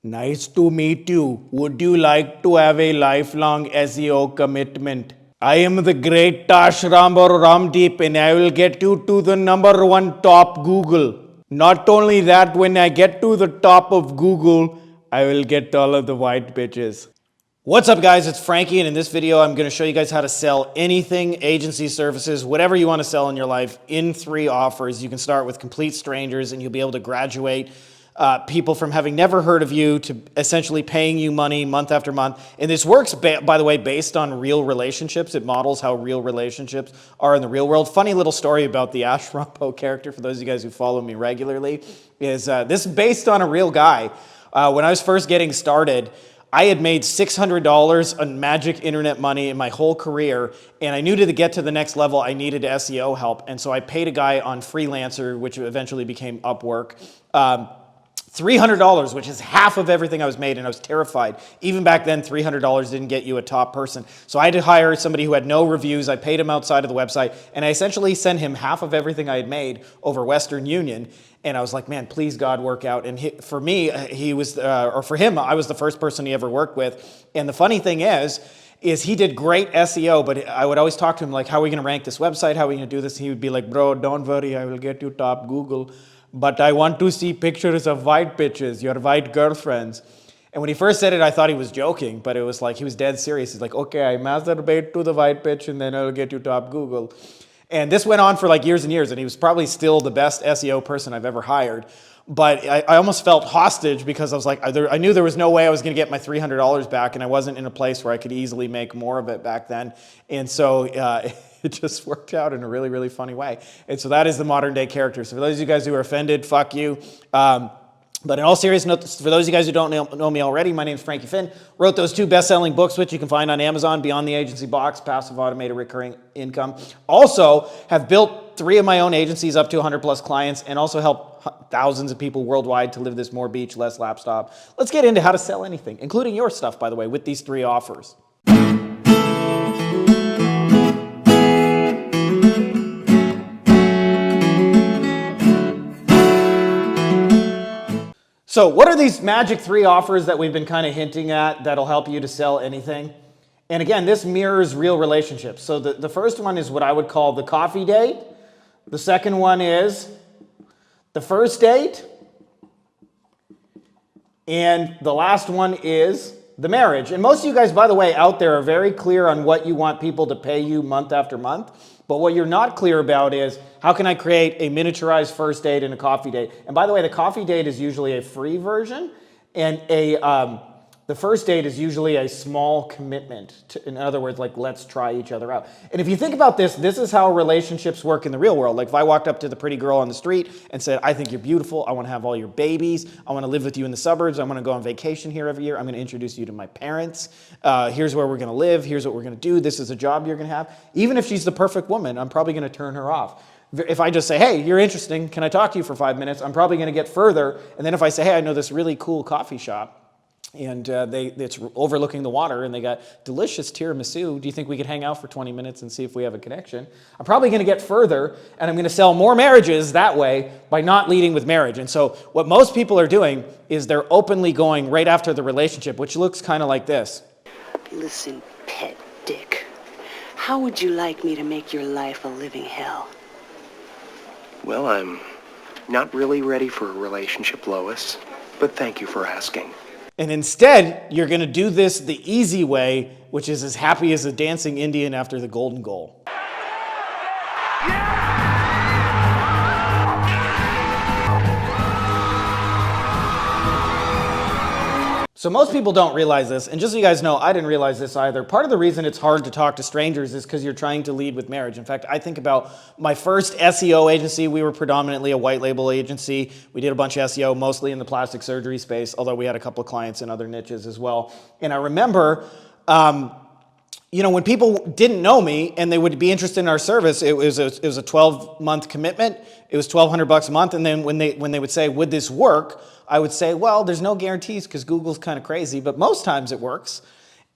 Nice to meet you. Would you like to have a lifelong SEO commitment? I am the great Tash Ram or Ramdeep and I will get you to the #1 top Google. Not only that, when I get to the top of Google, I will get all of the white bitches. What's up guys, it's Frankie, and in this video I'm going to show you guys how to sell anything, agency services, whatever you want to sell in your life in 3 offers. You can start with complete strangers and you'll be able to graduate people from having never heard of you to essentially paying you money month after month. And this works, by the way, based on real relationships. It models how real relationships are in the real world. Funny little story about the Ash Rumpo character, for those of you guys who follow me regularly, is this is based on a real guy. When I was first getting started, I had made $600 on magic internet money in my whole career, and I knew to get to the next level I needed SEO help, and so I paid a guy on Freelancer, which eventually became Upwork, $300, which is half of everything I was made, and I was terrified. Even back then, $300 didn't get you a top person. So I had to hire somebody who had no reviews. I paid him outside of the website, and I essentially sent him half of everything I had made over Western Union. And I was like, man, please God, work out. And for me, he was, or for him, I was the first person he ever worked with. And the funny thing is he did great SEO, but I would always talk to him like, how are we going to rank this website? How are we going to do this? He would be like, bro, don't worry, I will get you top Google. But I want to see pictures of white bitches, your white girlfriends. And when he first said it, I thought he was joking, but it was like, he was dead serious. He's like, okay, I masturbate to the white bitch and then I'll get you top Google. And this went on for like years and years, and he was probably still the best SEO person I've ever hired. But I almost felt hostage because I was like, I knew there was no way I was going to get my $300 back, and I wasn't in a place where I could easily make more of it back then. And so it just worked out in a really, really funny way. And so that is the modern day character. So for those of you guys who are offended, fuck you. But in all seriousness, for those of you guys who don't know me already, my name is Frankie Finn. Wrote those 2 best-selling books, which you can find on Amazon, Beyond the Agency Box, Passive Automated Recurring Income. Also have built 3 of my own agencies up to 100 plus clients, and also help thousands of people worldwide to live this more beach, less laptop. Let's get into how to sell anything, including your stuff, by the way, with these 3 offers. So what are these magic 3 offers that we've been kind of hinting at that'll help you to sell anything? And again, this mirrors real relationships. So the first one is what I would call the coffee date. The second one is the first date. And the last one is the marriage. And most of you guys, by the way, out there are very clear on what you want people to pay you month after month. But what you're not clear about is, how can I create a miniaturized first date and a coffee date? And by the way, the coffee date is usually a free version, and the first date is usually a small commitment. In other words, like, let's try each other out. And if you think about this, this is how relationships work in the real world. Like if I walked up to the pretty girl on the street and said, I think you're beautiful, I want to have all your babies, I want to live with you in the suburbs, I want to go on vacation here every year, I'm going to introduce you to my parents, here's where we're going to live, here's what we're going to do, this is a job you're going to have. Even if she's the perfect woman, I'm probably going to turn her off. If I just say, hey, you're interesting, can I talk to you for 5 minutes? I'm probably going to get further. And then if I say, hey, I know this really cool coffee shop, and it's overlooking the water, and they got delicious tiramisu. Do you think we could hang out for 20 minutes and see if we have a connection? I'm probably going to get further, and I'm going to sell more marriages that way by not leading with marriage. And so what most people are doing is they're openly going right after the relationship, which looks kind of like this. Listen, pet dick, how would you like me to make your life a living hell? Well, I'm not really ready for a relationship, Lois, but thank you for asking. And instead, you're going to do this the easy way, which is as happy as a dancing Indian after the golden goal. So most people don't realize this, and just so you guys know, I didn't realize this either. Part of the reason it's hard to talk to strangers is because you're trying to lead with marriage. In fact, I think about my first SEO agency. We were predominantly a white label agency. We did a bunch of SEO, mostly in the plastic surgery space, although we had a couple of clients in other niches as well. And I remember, you know, when people didn't know me and they would be interested in our service, it was a 12-month commitment. It was $1,200 a month. And then when they would say, would this work? I would say, well, there's no guarantees because Google's kind of crazy, but most times it works.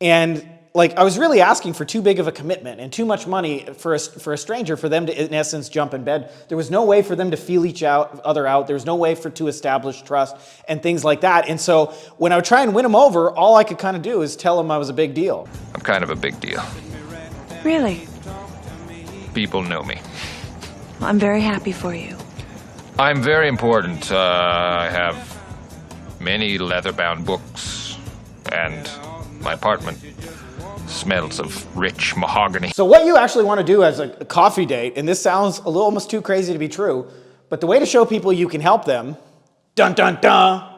And like, I was really asking for too big of a commitment and too much money for a stranger for them to, in essence, jump in bed. There was no way for them to feel each other out. There was no way to establish trust and things like that. And so when I would try and win them over, all I could kind of do is tell them I was a big deal. I'm kind of a big deal. Really? People know me. Well, I'm very happy for you. I'm very important. I have many leather-bound books, and my apartment smells of rich mahogany. So what you actually want to do as a coffee date, and this sounds a little almost too crazy to be true, but the way to show people you can help them, dun dun dun,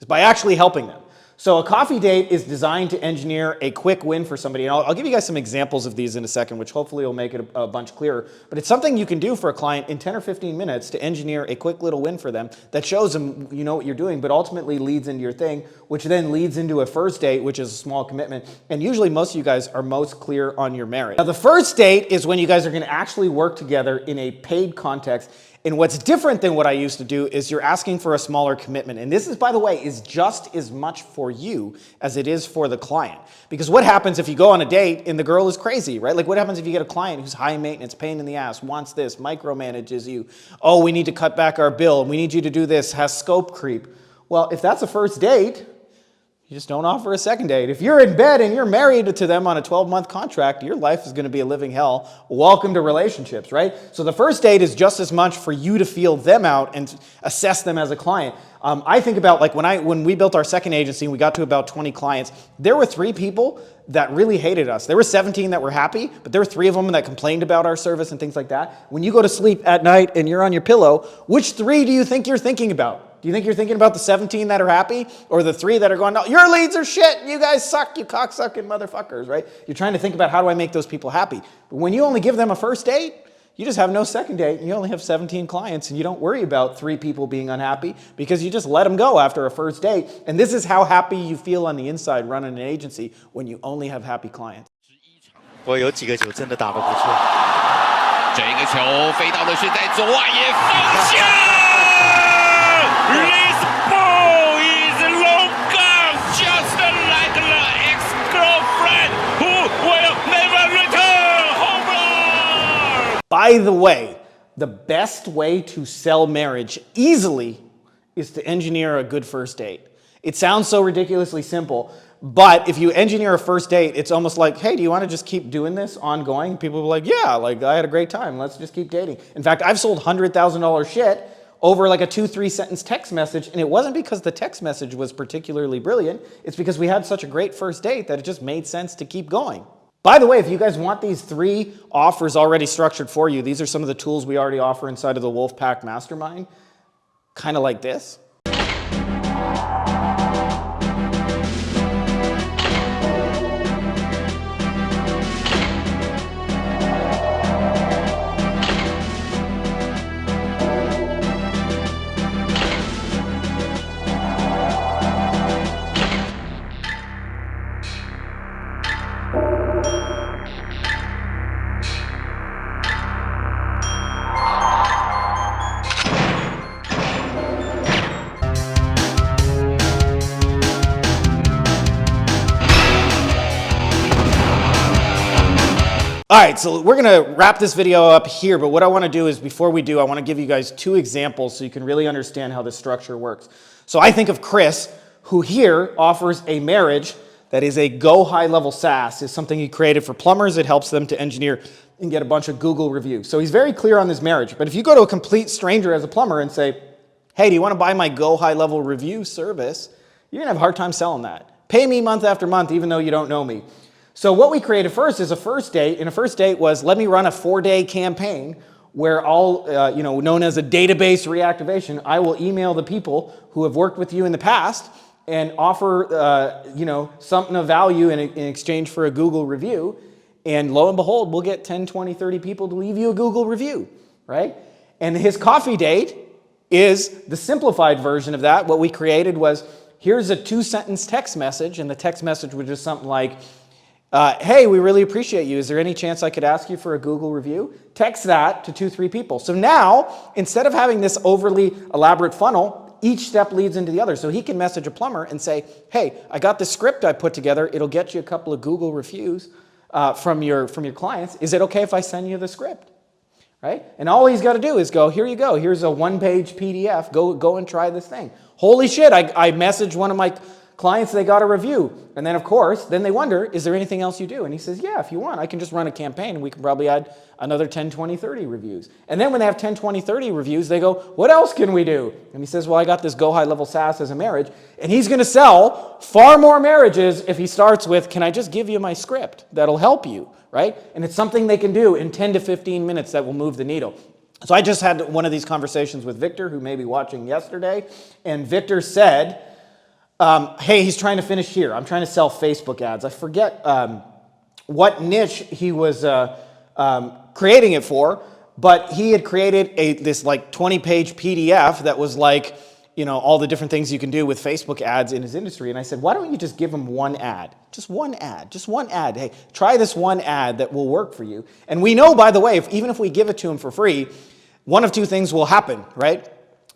is by actually helping them. So a coffee date is designed to engineer a quick win for somebody. And I'll give you guys some examples of these in a second, which hopefully will make it a bunch clearer. But it's something you can do for a client in 10 or 15 minutes to engineer a quick little win for them that shows them you know what you're doing, but ultimately leads into your thing, which then leads into a first date, which is a small commitment. And usually most of you guys are most clear on your marriage. Now the first date is when you guys are going to actually work together in a paid context. And what's different than what I used to do is you're asking for a smaller commitment. And this is, by the way, is just as much for you as it is for the client. Because what happens if you go on a date and the girl is crazy, right? Like what happens if you get a client who's high maintenance, pain in the ass, wants this, micromanages you. Oh, we need to cut back our bill. We need you to do this, has scope creep. Well, if that's a first date, you just don't offer a second date. If you're in bed and you're married to them on a 12-month contract, your life is going to be a living hell. Welcome to relationships, right? So the first date is just as much for you to feel them out and assess them as a client. I think about like when we built our second agency and we got to about 20 clients, there were 3 people that really hated us. There were 17 that were happy, but there were 3 of them that complained about our service and things like that. When you go to sleep at night and you're on your pillow, which 3 do you think you're thinking about? Do you think you're thinking about the 17 that are happy or the 3 that are going, no, your leads are shit, you guys suck, you cocksucking motherfuckers, right? You're trying to think about how do I make those people happy. But when you only give them a first date, you just have no second date and you only have 17 clients and you don't worry about 3 people being unhappy because you just let them go after a first date. And this is how happy you feel on the inside running an agency when you only have happy clients. 我有几个球真的打得不错。这个球飞到的是在左野方向。This ball is long gone, just like the ex-girlfriend who will never return. Home run! By the way, the best way to sell marriage easily is to engineer a good first date. It sounds so ridiculously simple, but if you engineer a first date, it's almost like, hey, do you want to just keep doing this ongoing? People will be like, yeah, like I had a great time. Let's just keep dating. In fact, I've sold $100,000 shit over like a 2-3 sentence text message. And it wasn't because the text message was particularly brilliant. It's because we had such a great first date that it just made sense to keep going. By the way, if you guys want these 3 offers already structured for you, these are some of the tools we already offer inside of the Wolfpack Mastermind. Kind of like this. All right, so we're gonna wrap this video up here, but what I wanna do is, before we do, I wanna give you guys 2 examples so you can really understand how this structure works. So I think of Chris, who here offers a marriage that is a Go High Level SaaS. It's something he created for plumbers. It helps them to engineer and get a bunch of Google reviews. So he's very clear on this marriage, but if you go to a complete stranger as a plumber and say, hey, do you wanna buy my Go High Level review service? You're gonna have a hard time selling that. Pay me month after month, even though you don't know me. So what we created first is a first date, and a first date was, let me run a 4-day campaign where all, known as a database reactivation, I will email the people who have worked with you in the past and offer, something of value in exchange for a Google review. And lo and behold, we'll get 10, 20, 30 people to leave you a Google review, right? And his coffee date is the simplified version of that. What we created was, here's a 2-sentence text message, and the text message was just something like, hey, we really appreciate you. Is there any chance I could ask you for a Google review? Text that to 2-3 people. So now, instead of having this overly elaborate funnel, each step leads into the other. So he can message a plumber and say, hey, I got this script I put together. It'll get you a couple of Google reviews from your clients. Is it okay if I send you the script? Right? And all he's got to do is go, here you go. Here's a one-page PDF. Go and try this thing. Holy shit, I messaged one of my clients, they got a review. And then, of course, then they wonder, is there anything else you do? And he says, yeah, if you want, I can just run a campaign and we can probably add another 10, 20, 30 reviews. And then when they have 10, 20, 30 reviews, they go, what else can we do? And he says, well, I got this Go High Level SaaS as a marriage. And he's going to sell far more marriages if he starts with, can I just give you my script? That'll help you, right? And it's something they can do in 10 to 15 minutes that will move the needle. So I just had one of these conversations with Victor, who may be watching yesterday. And Victor said, hey, he's trying to finish here. I'm trying to sell Facebook ads. I forget what niche he was creating it for, but he had created this like 20-page PDF that was like, you know, all the different things you can do with Facebook ads in his industry. And I said, why don't you just give him one ad? Just one ad. Just one ad. Hey, try this one ad that will work for you. And we know, by the way, even if we give it to him for free, one of two things will happen, right?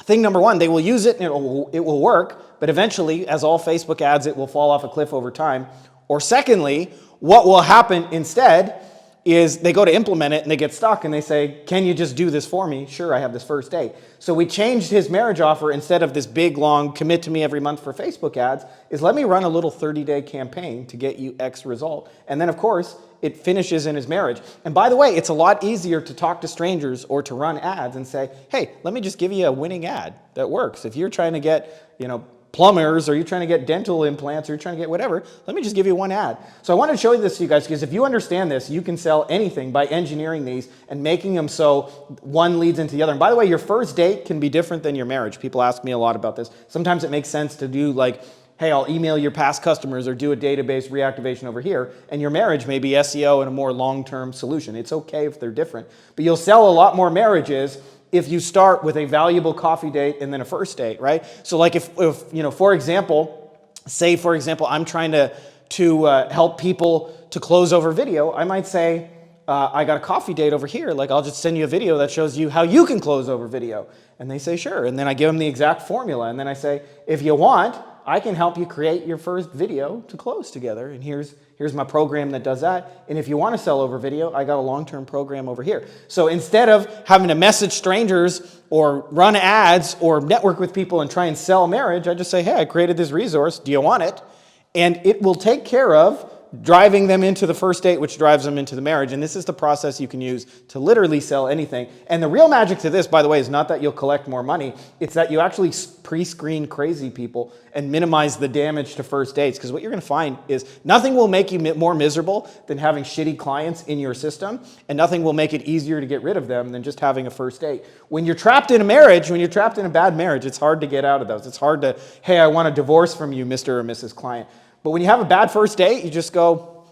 Thing number one, they will use it and it will work, but eventually, as all Facebook ads, it will fall off a cliff over time. Or secondly, what will happen instead is they go to implement it and they get stuck and they say, can you just do this for me? Sure, I have this first date. So we changed his marriage offer. Instead of this big, long, commit to me every month for Facebook ads, is let me run a little 30-day campaign to get you X result. And then, of course, it finishes in his marriage. And by the way, it's a lot easier to talk to strangers or to run ads and say, hey, let me just give you a winning ad that works. If you're trying to get, you know, plumbers, or you're trying to get dental implants, or you're trying to get whatever, let me just give you one ad. So I wanted to show you this to you guys, because if you understand this, you can sell anything by engineering these and making them so one leads into the other. And by the way, your first date can be different than your marriage. People ask me a lot about this. Sometimes it makes sense to do like, hey, I'll email your past customers or do a database reactivation over here, and your marriage may be SEO and a more long-term solution. It's okay if they're different, but you'll sell a lot more marriages if you start with a valuable coffee date and then a first date, right? So like if you know, for example, I'm trying to help people to close over video, I might say, I got a coffee date over here. Like, I'll just send you a video that shows you how you can close over video. And they say, sure. And then I give them the exact formula. And then I say, if you want, I can help you create your first video to close together. And here's my program that does that. And if you want to sell over video, I got a long-term program over here. So instead of having to message strangers or run ads or network with people and try and sell marriage, I just say, hey, I created this resource. Do you want it? And it will take care of driving them into the first date, which drives them into the marriage. And this is the process you can use to literally sell anything. And the real magic to this, by the way, is not that you'll collect more money. It's that you actually pre-screen crazy people and minimize the damage to first dates. Because what you're going to find is nothing will make you more miserable than having shitty clients in your system. And nothing will make it easier to get rid of them than just having a first date. When you're trapped in a marriage, when you're trapped in a bad marriage, it's hard to get out of those. It's hard to, hey, I want a divorce from you, Mr. or Mrs. Client. But when you have a bad first date, you just go,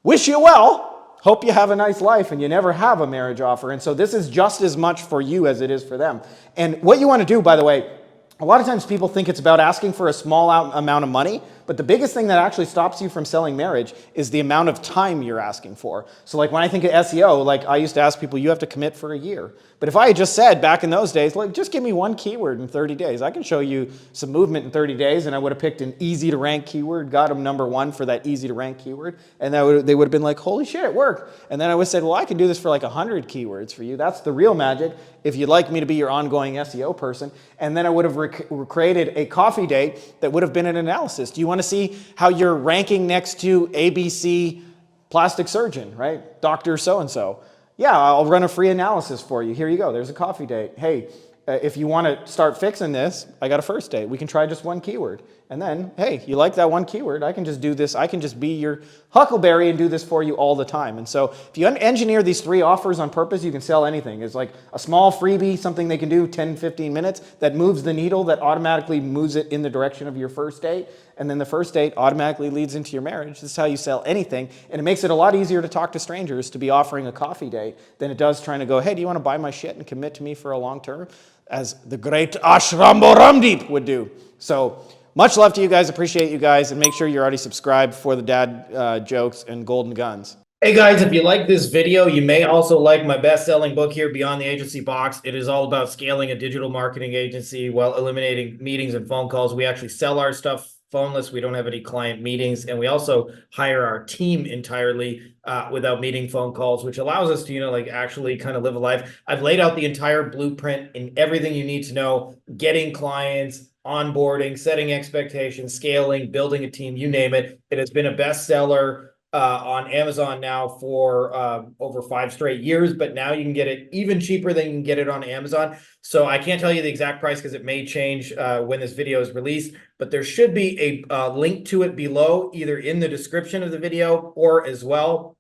wish you well, hope you have a nice life, and you never have a marriage offer. And so this is just as much for you as it is for them. And what you want to do, by the way, a lot of times people think it's about asking for a small amount of money, but the biggest thing that actually stops you from selling marriage is the amount of time you're asking for. So like when I think of SEO, like I used to ask people, you have to commit for a year. But if I had just said back in those days, like just give me one keyword in 30 days, I can show you some movement in 30 days, and I would have picked an easy to rank keyword, got them #1 for that easy to rank keyword, and they would have been like, holy shit, it worked. And then I would have said, well, I can do this for like 100 keywords for you. That's the real magic if you'd like me to be your ongoing SEO person. And then I would have created a coffee date that would have been an analysis. Do you want to see how you're ranking next to ABC plastic surgeon, right? Dr. So-and-so. Yeah, I'll run a free analysis for you. Here you go. There's a coffee date. Hey, if you want to start fixing this, I got a first date. We can try just one keyword. And then, hey, you like that one keyword? I can just do this. I can just be your Huckleberry and do this for you all the time. And so if you engineer these 3 offers on purpose, you can sell anything. It's like a small freebie, something they can do 10, 15 minutes that moves the needle, that automatically moves it in the direction of your first date. And then the first date automatically leads into your marriage. This is how you sell anything. And it makes it a lot easier to talk to strangers to be offering a coffee date than it does trying to go, hey, do you want to buy my shit and commit to me for a long term? As the great Ashrambo Ramdeep would do. So much love to you guys. Appreciate you guys. And make sure you're already subscribed for the dad jokes and golden guns. Hey guys, if you like this video, you may also like my best-selling book here, Beyond the Agency Box. It is all about scaling a digital marketing agency while eliminating meetings and phone calls. We actually sell our stuff phoneless. We don't have any client meetings, and we also hire our team entirely without meeting phone calls, which allows us to, you know, like actually kind of live a life. I've laid out the entire blueprint in everything you need to know, getting clients, onboarding, setting expectations, scaling, building a team, you name it. It has been a bestseller on Amazon now for over 5 straight years, but now you can get it even cheaper than you can get it on Amazon. So I can't tell you the exact price because it may change when this video is released, but there should be a link to it below, either in the description of the video or as well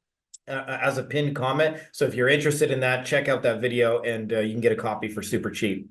as a pinned comment. So if you're interested in that, check out that video and you can get a copy for super cheap.